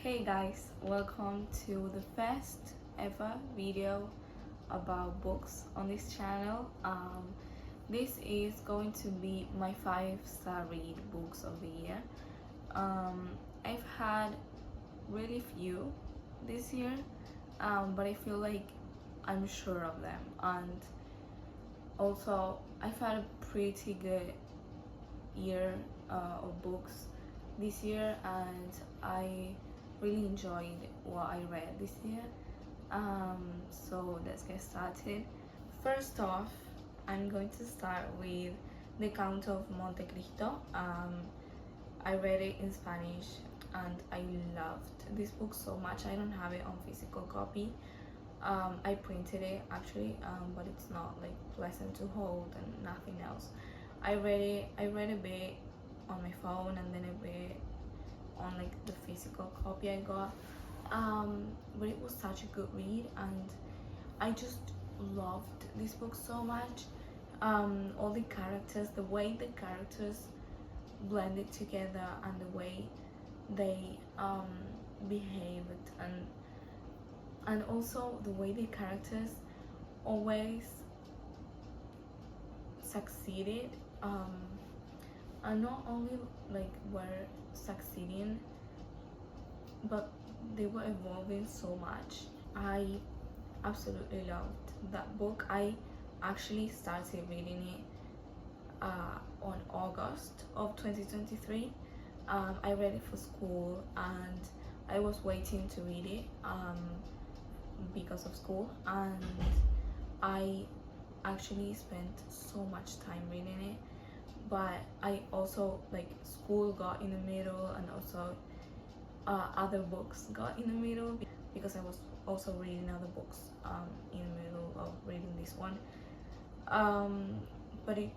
Hey guys, welcome to the first ever video about books on this channel. This is going to be my 5-star read books of the year. I've had really few this year, but I feel like I'm sure of them, and also I've had a pretty good year of books this year, and I really enjoyed what I read this year. So let's get started. First off, I'm going to start with The Count of Monte Cristo. I read it in Spanish and I loved this book so much. I don't have it on physical copy. I printed it actually, but it's not like pleasant to hold and nothing else. I read a bit on my phone and then a bit on like the physical copy I got, but it was such a good read and I just loved this book so much. All the characters, the way the characters blended together and the way they behaved, and also the way the characters always succeeded, and not only like were succeeding, but they were evolving so much. I absolutely loved that book. I actually started reading it on August of 2023. I read it for school and I was waiting to read it because of school, and I actually spent so much time reading it. But I also, like, school got in the middle, and also other books got in the middle because I was also reading other books in the middle of reading this one. But it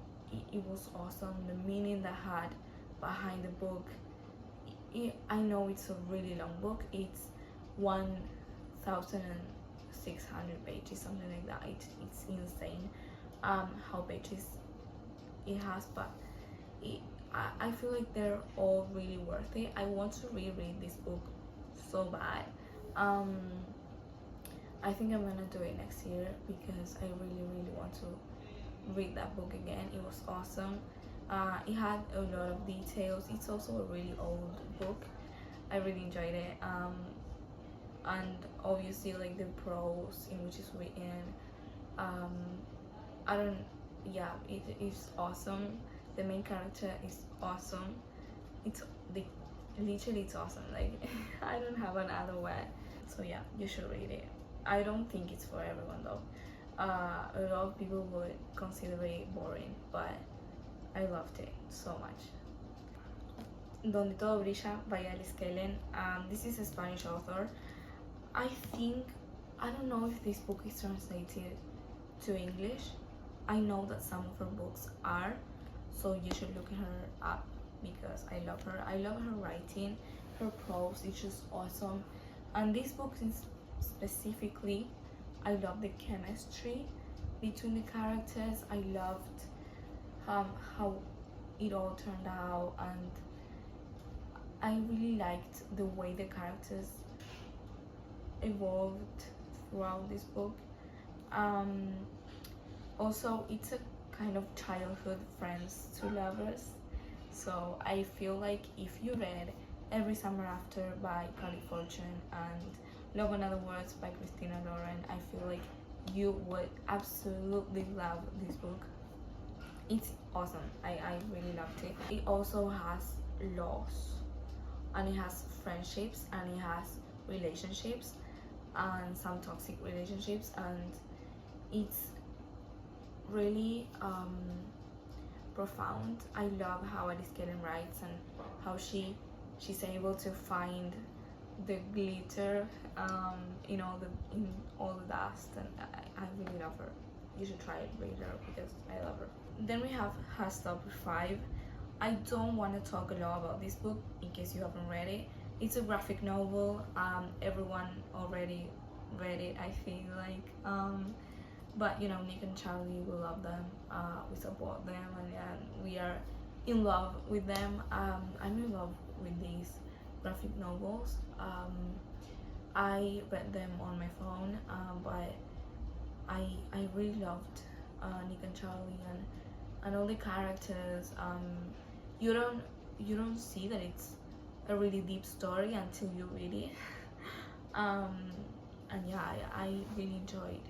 was awesome. The meaning that had behind the book, I know it's a really long book. It's 1,600 pages, something like that. It's insane how pages it has, but I feel like they're all really worth it. I want to reread this book so bad. I think I'm gonna do it next year because I really want to read that book again. It was awesome. It had a lot of details. It's also a really old book. I really enjoyed it, and obviously like the prose in which it's written, it is awesome. The main character is awesome. It's literally it's awesome. Like I don't have another word. So yeah, you should read it. I don't think it's for everyone though. A lot of people would consider it boring, but I loved it so much. Donde todo brilla by Alice Kellen. This is a Spanish author. I don't know if this book is translated to English. I know that some of her books are, so you should look her up because I love her. I love her writing. Her prose is just awesome. And this book specifically, I love the chemistry between the characters. I loved how it all turned out, and I really liked the way the characters evolved throughout this book. Also, it's a kind of childhood friends to lovers, so I feel like if you read Every Summer After by Carly Fortune and Love and Other Words by Christina Lauren, I feel like you would absolutely love this book. It's awesome. I really loved it. It also has loss, and it has friendships, and it has relationships, and some toxic relationships, and it's really profound. I love how Alice Kellen writes and how she's able to find the glitter in all the dust, and I really love her. You should try it, read her, because I love her. Then we have Her Stop 5. I don't want to talk a lot about this book in case you haven't read it. It's a graphic novel. Everyone already read it, I feel like. But you know, Nick and Charlie, we love them. We support them, and we are in love with them. I'm in love with these graphic novels. I read them on my phone, but I really loved Nick and Charlie and all the characters. You don't see that it's a really deep story until you read it. um, and yeah, I really enjoyed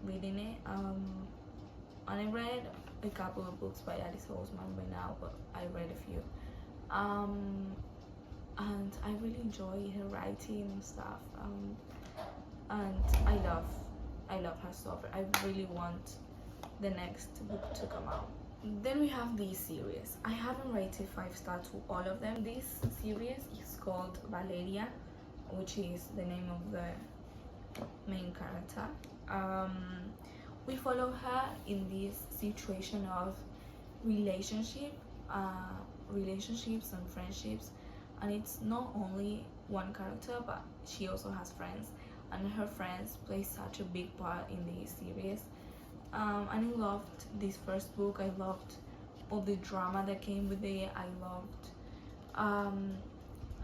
reading it. And I read a couple of books by Alice Oseman by now, but I read a few. And I really enjoy her writing and stuff. And I love her stuff. I really want the next book to come out. Then we have this series. I haven't rated 5 stars to all of them. This series is called Valeria, which is the name of the main character. We follow her in this situation of relationships and friendships, and it's not only one character, but she also has friends, and her friends play such a big part in the series. And I loved this first book. I loved all the drama that came with it. I loved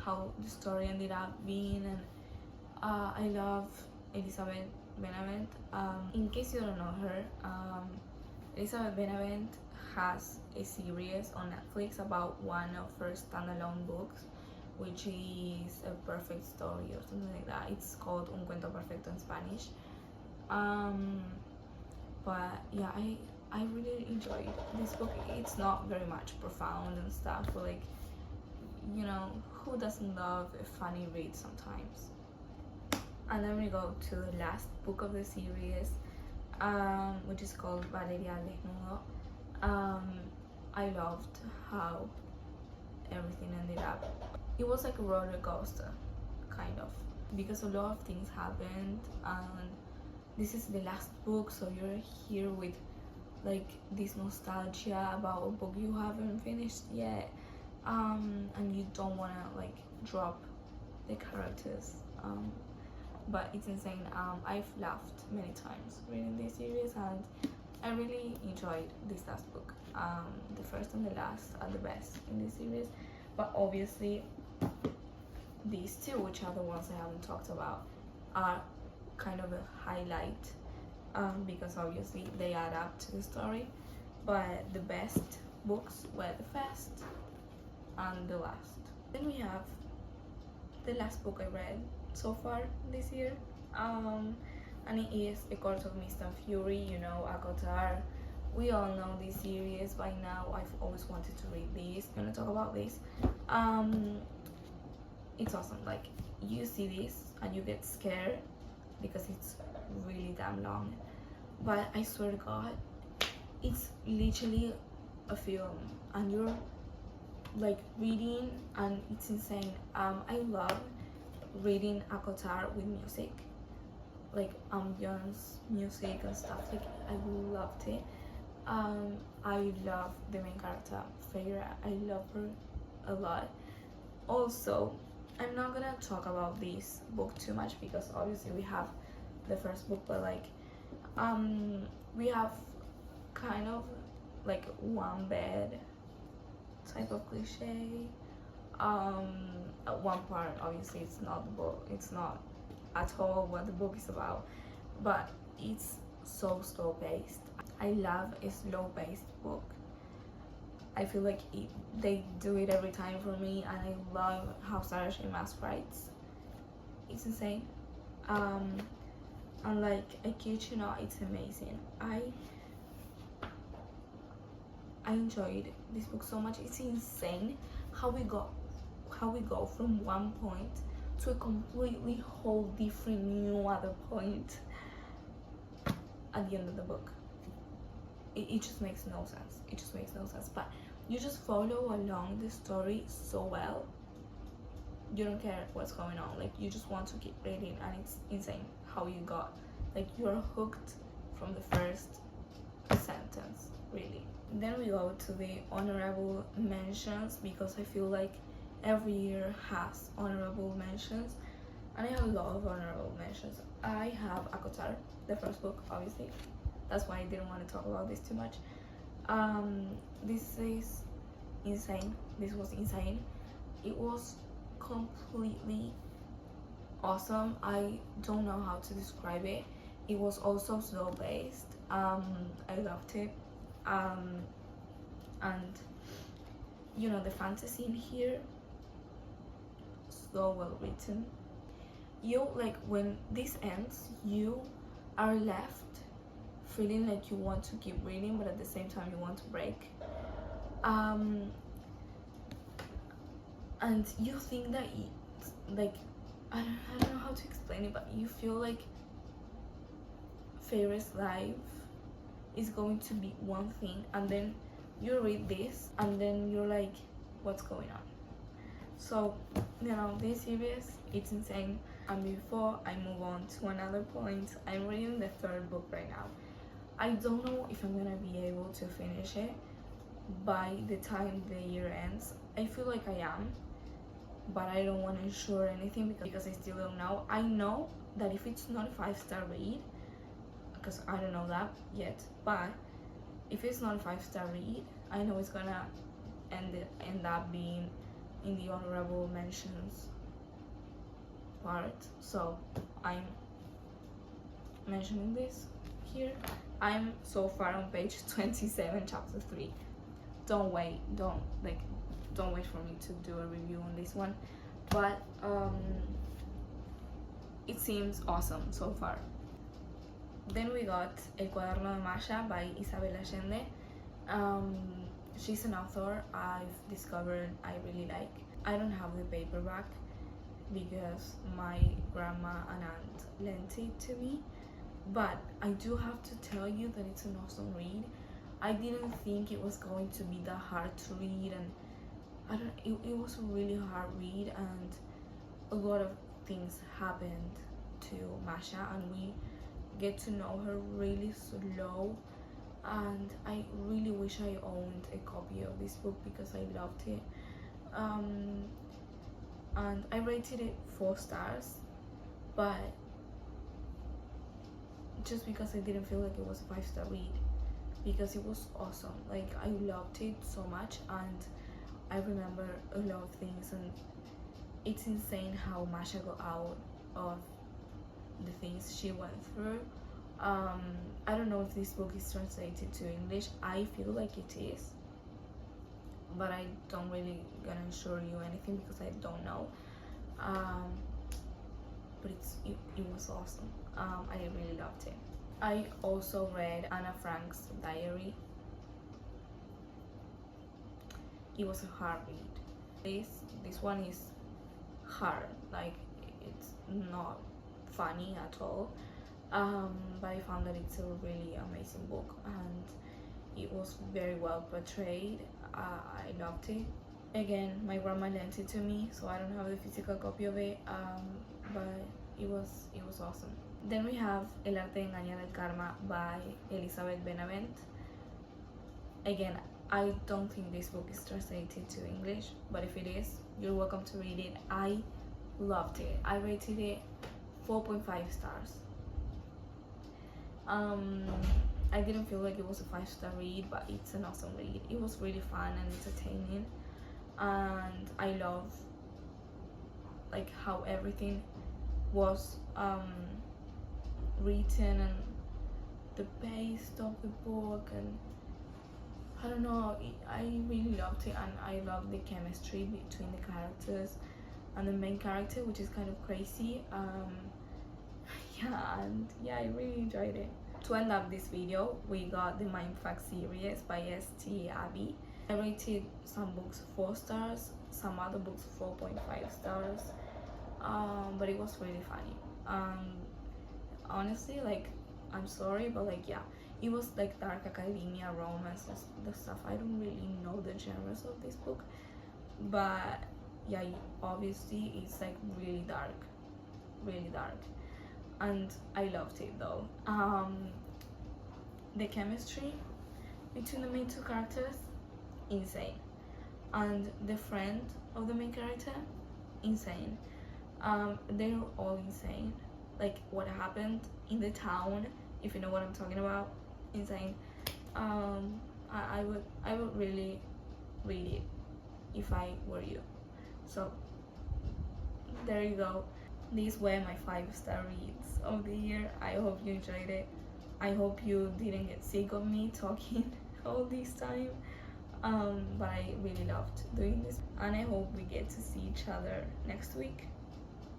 how the story ended up being, and I love Elizabeth Benavent. In case you don't know her, Elizabeth Benavent has a series on Netflix about one of her standalone books, which is A Perfect Story or something like that. It's called Un Cuento Perfecto in Spanish. But yeah, I really enjoyed this book. It's not very much profound and stuff, but like, you know, who doesn't love a funny read sometimes? And then we go to the last book of the series, which is called Valeria al Desnudo. I loved how everything ended up. It was like a roller coaster, kind of, because a lot of things happened, and this is the last book, so you're here with like this nostalgia about a book you haven't finished yet, and you don't want to like drop the characters, but it's insane. I've laughed many times reading this series, and I really enjoyed this last book. The first and the last are the best in this series, but obviously these two, which are the ones I haven't talked about, are kind of a highlight, because obviously they add up to the story. But the best books were the first and the last. Then we have the last book I read so far this year, and it is A Court of Mist and Fury. You know, Akotar. We all know this series by now. I've always wanted to read this. I'm gonna talk about this. It's awesome. Like, you see this and you get scared because it's really damn long, but I swear to God, it's literally a film, and you're like reading, and it's insane. I love reading Akotar with music, like ambience music and stuff. Like, I loved it. I love the main character, Feyre. I love her a lot. Also, I'm not gonna talk about this book too much because obviously we have the first book, but like, we have kind of like one bed type of cliche. At one part, obviously it's not the book, it's not at all what the book is about, but it's so slow paced. I love a slow paced book. I feel like they do it every time for me, and I love how Sarah J. Maas writes. It's insane. And like, I kid you not, it's amazing. I enjoyed this book so much. It's insane how we go from one point to a completely whole different new other point at the end of the book. It just makes no sense. It just makes no sense. But you just follow along the story so well. You don't care what's going on. Like, you just want to keep reading, and it's insane how you got, like, you're hooked from the first sentence, really. Then we go to the honorable mentions, because I feel like every year has honorable mentions, and I have a lot of honorable mentions. I have Akotar, the first book, obviously. That's why I didn't want to talk about this too much. This is insane. This was insane. It was completely awesome. I don't know how to describe it. It was also slow based. I loved it. And you know, the fantasy in here, so well written. You, like, when this ends, you are left feeling like you want to keep reading, but at the same time you want to break. And you think that like, I don't know how to explain it, but you feel like Fairy's life is going to be one thing, and then you read this and then you're like, what's going on? So, you know, this series, it's insane. And before I move on to another point, I'm reading the third book right now. I don't know if I'm gonna be able to finish it by the time the year ends. I feel like I am, but I don't want to ensure anything because I still don't know. I know that if it's not a 5-star read, because I don't know that yet, but if it's not a 5-star read, I know it's gonna end up being in the honorable mentions part. So I'm mentioning this here. I'm so far on page 27, chapter 3. Don't wait for me to do a review on this one, but it seems awesome so far. Then we got El Cuaderno de Masha by Isabel Allende. She's an author I've discovered I really like. I don't have the paperback because my grandma and aunt lent it to me, but I do have to tell you that it's an awesome read. I didn't think it was going to be that hard to read, and it was a really hard read, and a lot of things happened to Masha, and we get to know her really slow, and I really wish I owned a copy of this book because I loved it. And I rated it 4 stars, but just because I didn't feel like it was a 5-star read, because it was awesome. Like, I loved it so much, and I remember a lot of things, and it's insane how Masha got out of the things she went through. I don't know if this book is translated to English. I feel like it is, but I don't really gonna assure you anything because I don't know. But it was awesome. I really loved it. I also read Anna Frank's diary. It was a hard read. This one is hard, like, it's not funny at all, but I found that it's a really amazing book, and it was very well portrayed. I loved it. Again, my grandma lent it to me, so I don't have the physical copy of it, but it was awesome. Then we have El arte de engañar el karma by Elizabeth Benavent. Again, I don't think this book is translated to English, but if it is, you're welcome to read it. I loved it. I rated it 4.5 stars. I didn't feel like it was a 5-star read, but it's an awesome read. It was really fun and entertaining, and I love like how everything was written, and the pace of the book, and I don't know, I really loved it, and I love the chemistry between the characters and the main character, which is kind of crazy. Yeah, I really enjoyed it. To end up this video, we got the Mindfuck series by S.T. Abby. I rated some books 4 stars, some other books 4.5 stars, but it was really funny. Honestly, like, I'm sorry, but like, yeah, it was like dark academia, romance, the stuff. I don't really know the genres of this book, but yeah, obviously it's like really dark, and I loved it though. The chemistry between the main 2 characters, insane, and the friend of the main character, insane. They're all insane. Like, what happened in the town, if you know what I'm talking about, insane. I would really read it if I were you. So there you go. these were my 5-star reads of the year. I hope you enjoyed it. I hope you didn't get sick of me talking all this time. But I really loved doing this, and I hope we get to see each other next week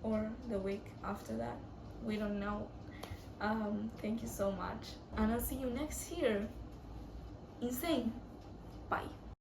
or the week after that. We don't know. Thank you so much, and I'll see you next year. Insane. Bye.